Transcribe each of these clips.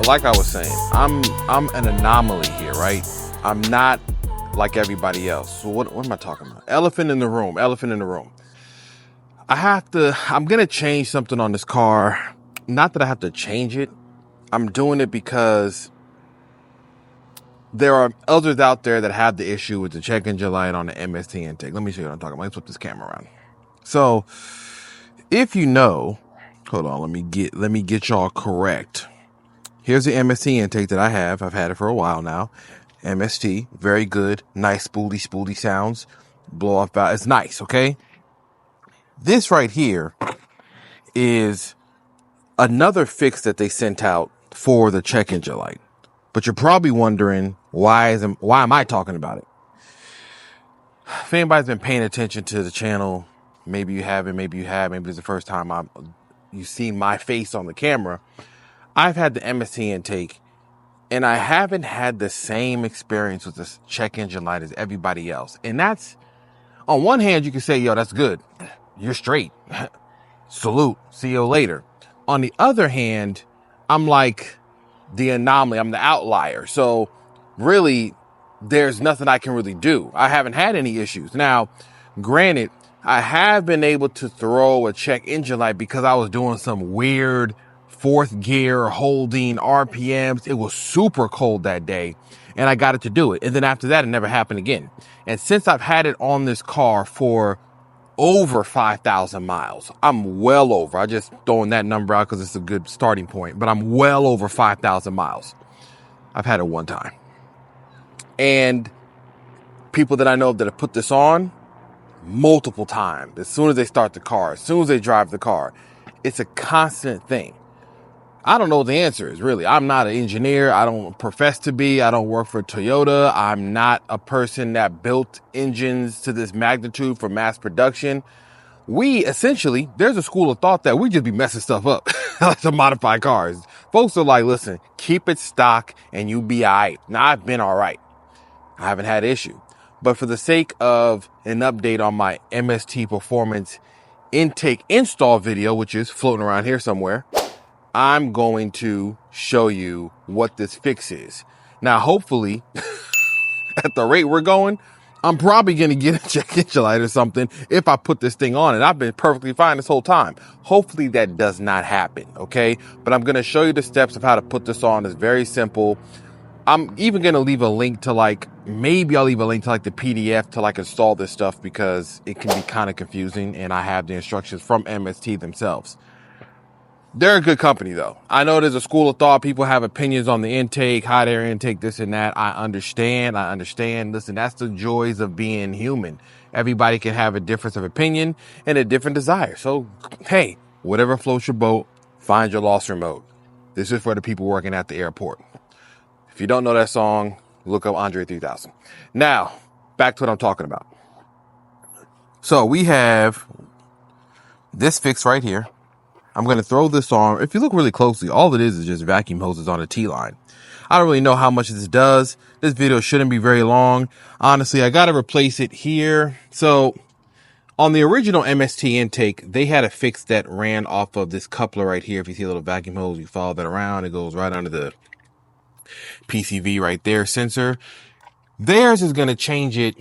like I was saying, I'm an anomaly here, right? I'm not like everybody else. So what am I talking about? Elephant in the room. I'm gonna change something on this car. Not that I have to change it. I'm doing it because there are others out there that have the issue with the check engine light on the MST intake. Let me show you what I'm talking about. Let's flip this camera around. So if you know, hold on, let me get y'all correct. Here's the MST intake that I have. I've had it for a while now. MST, very good, nice spoolie sounds, blow off valve. It's nice, okay? This right here is another fix that they sent out for the check engine light. But you're probably wondering why am I talking about it? If anybody's been paying attention to the channel, maybe you haven't, maybe you have, maybe it's the first time you've seen my face on the camera. I've had the MST intake, and I haven't had the same experience with this check engine light as everybody else. And that's, on one hand, you can say, yo, that's good. You're straight. Salute. See you later. On the other hand, I'm like the anomaly. I'm the outlier. So really, there's nothing I can really do. I haven't had any issues. Now, granted, I have been able to throw a check engine light because I was doing some weird fourth gear holding RPMs. It was super cold that day and I got it to do it. And then after that, it never happened again. And since I've had it on this car for over 5,000 miles, I'm well over, I just throwing that number out because it's a good starting point, but I'm well over 5,000 miles. I've had it one time. And people that I know that have put this on multiple times, as soon as they start the car, as soon as they drive the car, it's a constant thing. I don't know what the answer is, really. I'm not an engineer. I don't profess to be. I don't work for Toyota. I'm not a person that built engines to this magnitude for mass production. There's a school of thought that we just be messing stuff up to modify cars. Folks are like, listen, keep it stock and you be all right. Now, I've been all right. I haven't had an issue. But for the sake of an update on my MST Performance Intake install video, which is floating around here somewhere, I'm going to show you what this fix is. Now, hopefully, at the rate we're going, I'm probably going to get a check engine light or something if I put this thing on, and I've been perfectly fine this whole time. Hopefully that does not happen, okay? But I'm going to show you the steps of how to put this on. It's very simple. I'm even going to leave a link to maybe I'll leave a link to the PDF to install this stuff because it can be kind of confusing, and I have the instructions from MST themselves. They're a good company, though. I know there's a school of thought. People have opinions on the intake, hot air intake, this and that. I understand. Listen, that's the joys of being human. Everybody can have a difference of opinion and a different desire. So, hey, whatever floats your boat, find your lost remote. This is for the people working at the airport. If you don't know that song, look up Andre 3000. Now, back to what I'm talking about. So we have this fix right here. I'm going to throw this on. If you look really closely, all it is just vacuum hoses on a T-line. I don't really know how much this does. This video shouldn't be very long. Honestly, I got to replace it here. So on the original MST intake, they had a fix that ran off of this coupler right here. If you see a little vacuum hose, you follow that around. It goes right under the PCV right there sensor. Theirs is going to change it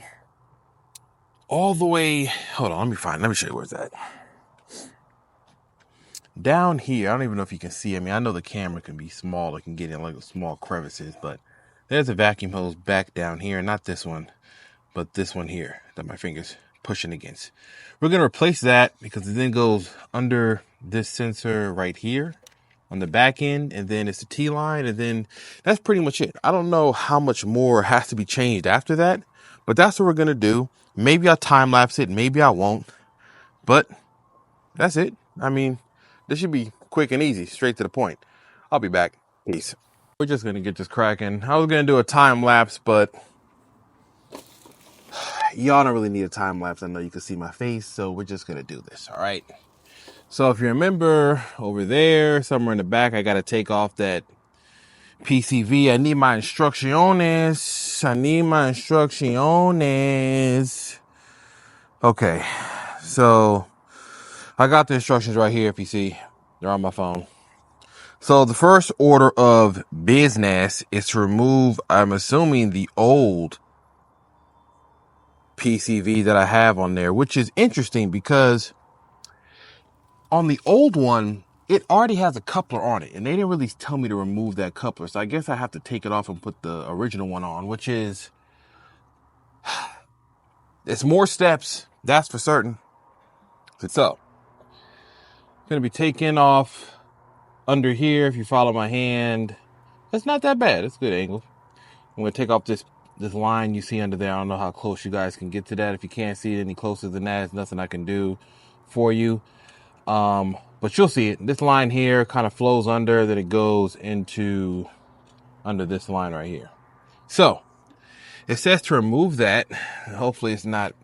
all the way. Hold on, let me show you where's that. Down here, I don't even know if you can see. I mean, I know the camera can be small. It can get in small crevices, but there's a vacuum hose back down here. Not this one, but this one here that my finger's pushing against. We're going to replace that because it then goes under this sensor right here on the back end, and then it's the T-line, and then that's pretty much it. I don't know how much more has to be changed after that, but that's what we're going to do. Maybe I'll time-lapse it, maybe I won't, but that's it. I mean, this should be quick and easy, straight to the point. I'll be back. Peace. We're just going to get this cracking. I was going to do a time-lapse, but y'all don't really need a time-lapse. I know you can see my face, so we're just going to do this, all right? So if you remember over there, somewhere in the back, I got to take off that PCV. I need my instrucciones. Okay, so I got the instructions right here. If you see, they're on my phone. So the first order of business is to remove, I'm assuming, the old PCV that I have on there, which is interesting because on the old one, it already has a coupler on it, and they didn't really tell me to remove that coupler. So I guess I have to take it off and put the original one on, which is, it's more steps, that's for certain. So, I'm going to be taking off under here. If you follow my hand, it's not that bad. It's a good angle. I'm going to take off this line you see under there. I don't know how close you guys can get to that. If you can't see it any closer than that, there's nothing I can do for you. But you'll see it. This line here kind of flows under, then it goes into under this line right here. So it says to remove that. Hopefully it's not,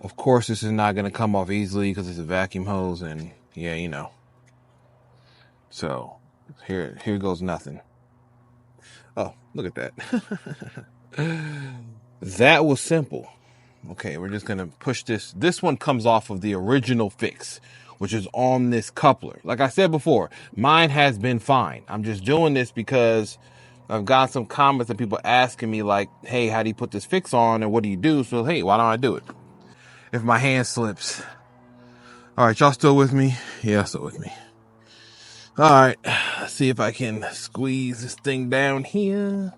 of course, this is not going to come off easily because it's a vacuum hose, and yeah, you know. So here goes nothing. Oh, look at that. That was simple. Okay, we're just gonna push this. This one comes off of the original fix, which is on this coupler. Like I said before, mine has been fine. I'm just doing this because I've got some comments and people asking me like, hey, how do you put this fix on and what do you do? So, hey, why don't I do it? If my hand slips. All right, y'all still with me? Yeah, still with me. All right, let's see if I can squeeze this thing down here.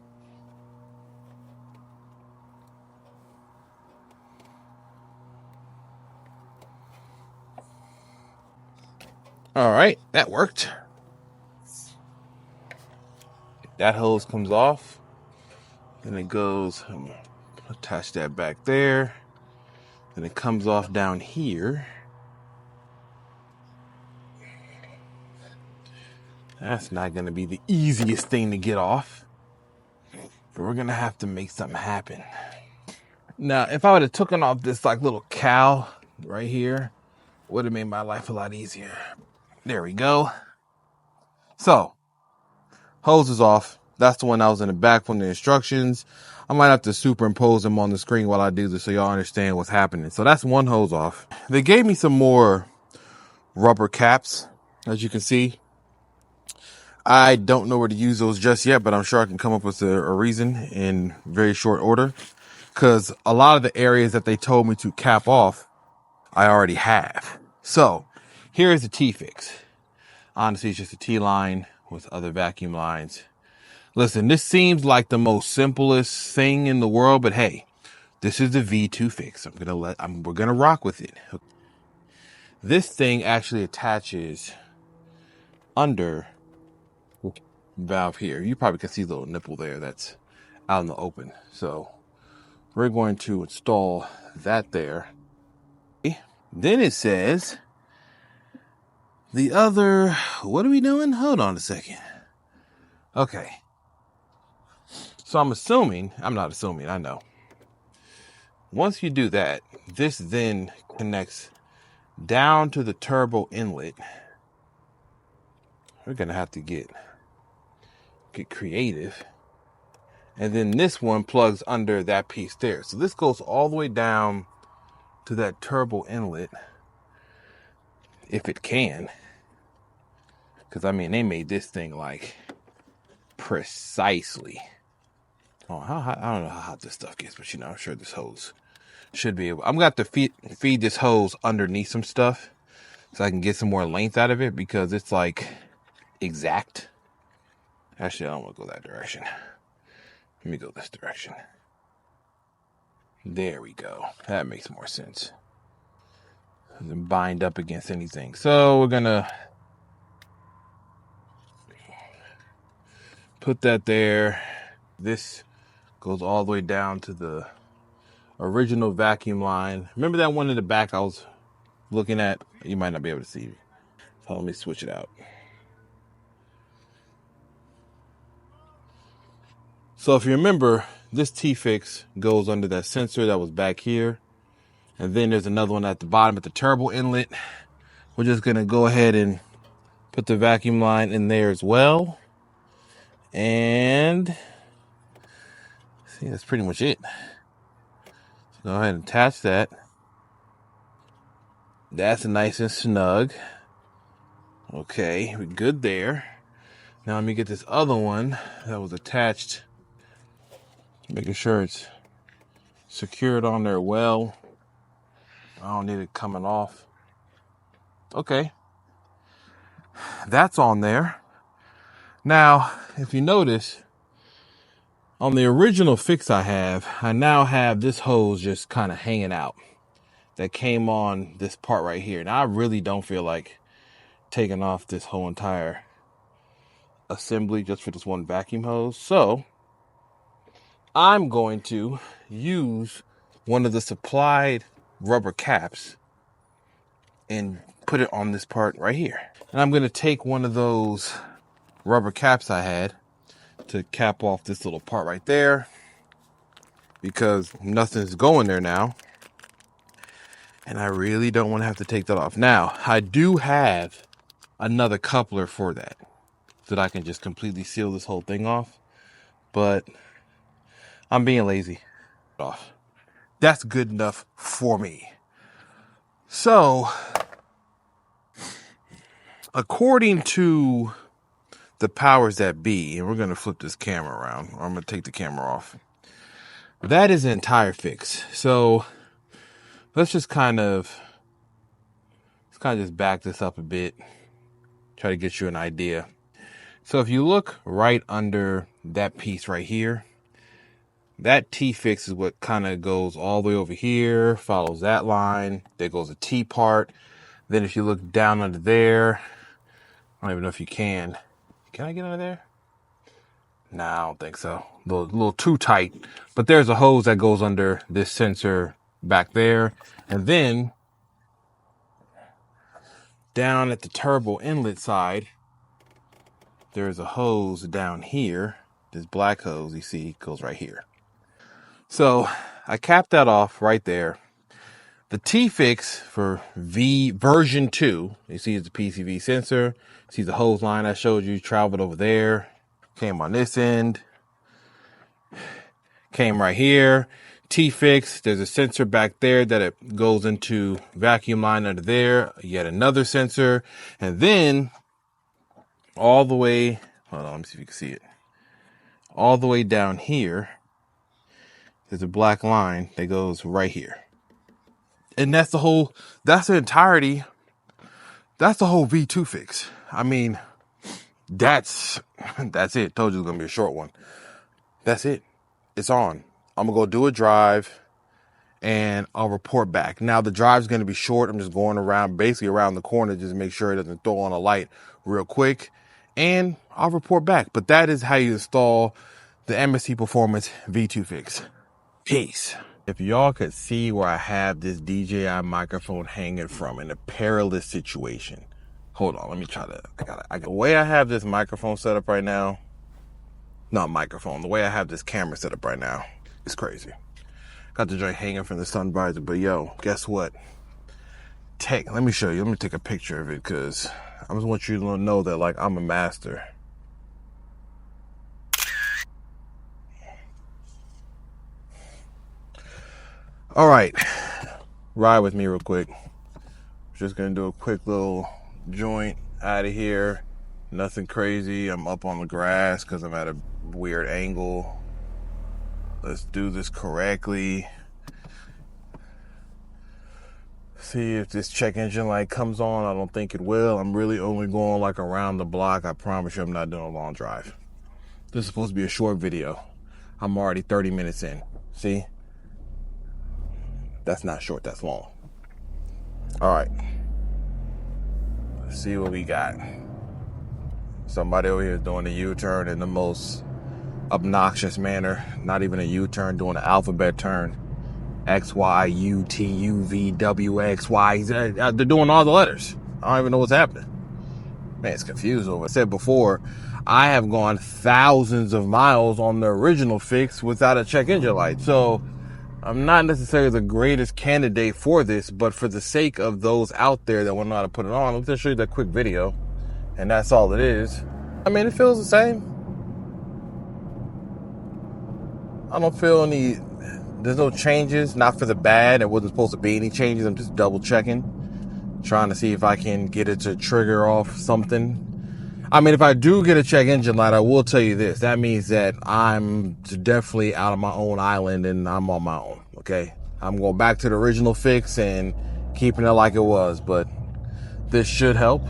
All right, that worked. That hose comes off, and it goes, attach that back there, and it comes off down here. That's not going to be the easiest thing to get off, but we're going to have to make something happen. Now, if I would have taken off this like little cowl right here, would have made my life a lot easier. There we go. So, hose is off. That's the one that was in the back from the instructions. I might have to superimpose them on the screen while I do this so y'all understand what's happening. So that's one hose off. They gave me some more rubber caps, as you can see. I don't know where to use those just yet, but I'm sure I can come up with a reason in very short order. Because a lot of the areas that they told me to cap off, I already have. So here's the T-fix. Honestly, it's just a T-line with other vacuum lines. Listen, this seems like the most simplest thing in the world, but hey, this is the V2 fix. We're gonna rock with it. This thing actually attaches under valve here. You probably can see the little nipple there that's out in the open. So we're going to install that there. Then it says the other, what are we doing? Hold on a second. Okay. So I'm not assuming, I know. Once you do that, this then connects down to the turbo inlet. We're going to have to get creative. And then this one plugs under that piece there. So this goes all the way down to that turbo inlet. If it can. Because, I mean, they made this thing like precisely. Oh, I don't know how hot this stuff gets, but you know, I'm sure this hose should be able. I'm going to have to feed this hose underneath some stuff so I can get some more length out of it because it's like exact. Actually, I don't want to go that direction. Let me go this direction. There we go. That makes more sense. Doesn't bind up against anything. So we're going to put that there. This goes all the way down to the original vacuum line. Remember that one in the back I was looking at? You might not be able to see. So let me switch it out. So if you remember, this T-fix goes under that sensor that was back here. And then there's another one at the bottom at the turbo inlet. We're just going to go ahead and put the vacuum line in there as well. And see, that's pretty much it. So go ahead and attach that. That's nice and snug. Okay, we're good there. Now let me get this other one that was attached. Making sure it's secured on there well. I don't need it coming off. Okay, that's on there. Now, if you notice, on the original fix I now have this hose just kind of hanging out that came on this part right here. Now, I really don't feel like taking off this whole entire assembly just for this one vacuum hose. So I'm going to use one of the supplied rubber caps and put it on this part right here. And I'm going to take one of those rubber caps I had to cap off this little part right there, because nothing's going there now. And I really don't want to have to take that off. Now, I do have another coupler for that, so that I can just completely seal this whole thing off. But I'm being lazy. Off. That's good enough for me. So, according to the powers that be, and we're going to flip this camera around, or I'm going to take the camera off. That is an entire fix. So, let's kind of just back this up a bit. Try to get you an idea. So if you look right under that piece right here, that T-fix is what kind of goes all the way over here, follows that line. There goes a T part. Then if you look down under there, I don't even know if you can. Can I get under there? No, I don't think so. A little too tight. But there's a hose that goes under this sensor back there. And then down at the turbo inlet side, there's a hose down here. This black hose you see goes right here. So I capped that off right there. The T-fix for version 2, you see it's a PCV sensor. You see the hose line I showed you traveled over there. Came on this end. Came right here. T-fix, there's a sensor back there that it goes into vacuum line under there. Yet another sensor. And then all the way, hold on, let me see if you can see it. All the way down here, there's a black line that goes right here. And that's the whole V2 fix. I mean, that's it. Told you it was going to be a short one. That's it. It's on. I'm going to go do a drive and I'll report back. Now, the drive's going to be short. I'm just going basically around the corner, just to make sure it doesn't throw on a light real quick. And I'll report back. But that is how you install the MST Performance V2 fix. Peace. If y'all could see where I have this DJI microphone hanging from in a perilous situation. Hold on, let me try to, the way I have this microphone set up right now, not microphone, the way I have this camera set up right now, it's crazy. Got the joint hanging from the sun visor, but yo, guess what? Let me show you, let me take a picture of it, because I just want you to know that, like, I'm a master. All right, ride with me real quick. Just gonna do a quick little joint out of here. Nothing crazy. I'm up on the grass because I'm at a weird angle. Let's do this correctly. See if this check engine light comes on. I don't think it will. I'm really only going like around the block. I promise you I'm not doing a long drive. This is supposed to be a short video. I'm already 30 minutes in. See? That's not short, that's long. All right. Let's see what we got. Somebody over here is doing a U-turn in the most obnoxious manner. Not even a U-turn, doing an alphabet turn. X, Y, U, T, U, V, W, X, Y, Z. They're doing all the letters. I don't even know what's happening. Man, it's confused over. I said before, I have gone thousands of miles on the original fix without a check engine light. So I'm not necessarily the greatest candidate for this, but for the sake of those out there that want to know how to put it on, let's just show you that quick video. And that's all it is. I mean, it feels the same. I don't feel there's no changes, not for the bad. There wasn't supposed to be any changes. I'm just double checking. Trying to see if I can get it to trigger off something. I mean, if I do get a check engine light, I will tell you this. That means that I'm definitely out of my own island and I'm on my own, okay? I'm going back to the original fix and keeping it like it was, but this should help,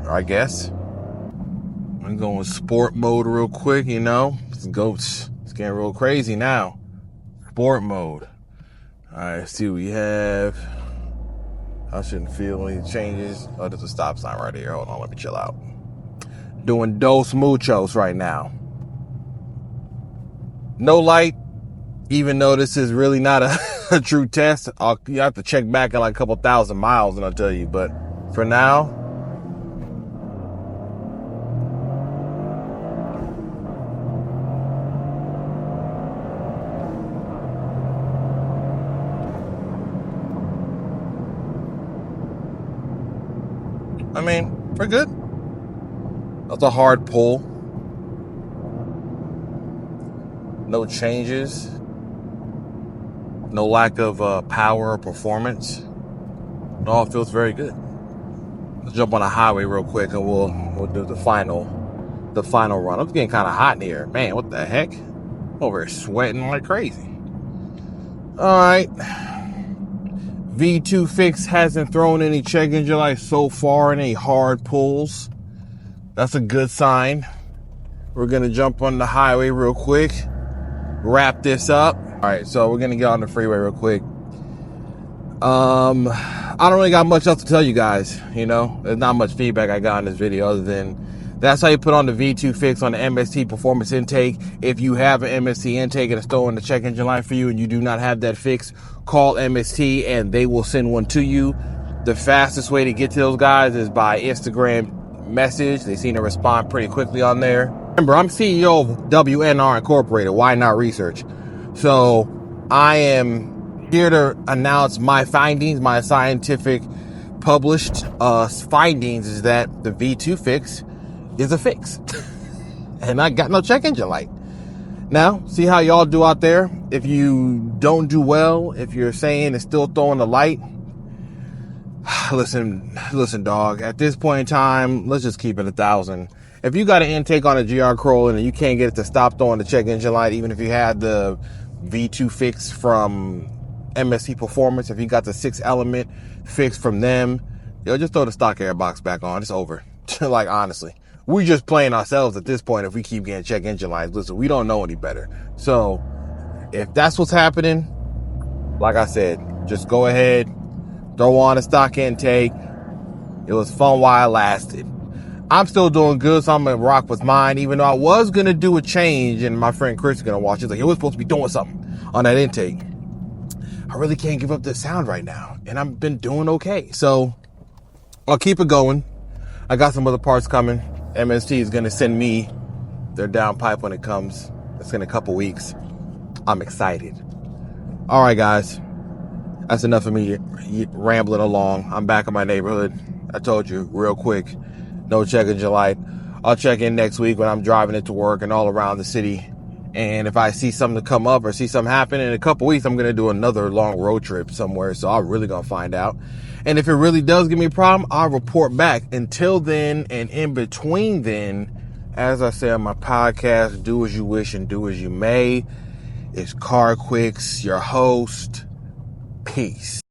I guess. I'm going sport mode real quick, you know? It's getting real crazy now. Sport mode. All right, let's see what we have. I shouldn't feel any changes. Oh, there's a stop sign right here. Hold on, let me chill out. Doing dos muchos right now. No light, even though this is really not a true test. You have to check back at like a couple thousand miles and I'll tell you. But for now, I mean, we're good. That's a hard pull. No changes. No lack of power or performance. It all feels very good. Let's jump on a highway real quick and we'll do the final run. I'm getting kind of hot in here. Man, what the heck? I'm over here sweating like crazy. All right. V2 Fix hasn't thrown any check engine lights so far, any hard pulls. That's a good sign. We're going to jump on the highway real quick. Wrap this up. All right, so we're going to get on the freeway real quick. I don't really got much else to tell you guys, you know. There's not much feedback I got in this video other than that's how you put on the V2 Fix on the MST Performance Intake. If you have an MST intake and it's throwing the check engine light for you and you do not have that fix, call MST and they will send one to you. The fastest way to get to those guys is by Instagram message. They seem to respond pretty quickly on there. Remember, I'm CEO of WNR Incorporated. Why not research? So I am here to announce my findings, my scientific published findings is that the V2 Fix is a fix. And I got no check engine light. Now, see how y'all do out there. If you don't do well, if you're saying it's still throwing the light, listen, dog. At this point in time, let's just keep it 1,000. If you got an intake on a GR Corolla and you can't get it to stop throwing the check engine light, even if you had the V2 Fix from MST Performance, if you got the 6-element fix from them, just throw the stock air box back on. It's over. Like, honestly. We just playing ourselves at this point if we keep getting check engine lights. Listen, we don't know any better. So, if that's what's happening, like I said, just go ahead, throw on a stock intake. It was fun while it lasted. I'm still doing good, so I'm going to rock with mine, even though I was going to do a change, and my friend Chris is going to watch. He's like, hey, we're supposed to be doing something on that intake. I really can't give up the sound right now, and I've been doing okay. So, I'll keep it going. I got some other parts coming. MST is going to send me their downpipe when it comes. It's in a couple weeks. I'm excited. All right, guys. That's enough of me rambling along. I'm back in my neighborhood. I told you, real quick. No check engine light. I'll check in next week when I'm driving it to work and all around the city. And if I see something come up or see something happen in a couple weeks, I'm going to do another long road trip somewhere. So I'm really going to find out. And if it really does give me a problem, I'll report back. Until then, and in between then, as I say on my podcast, do as you wish and do as you may. It's CarQuicks, your host. Peace.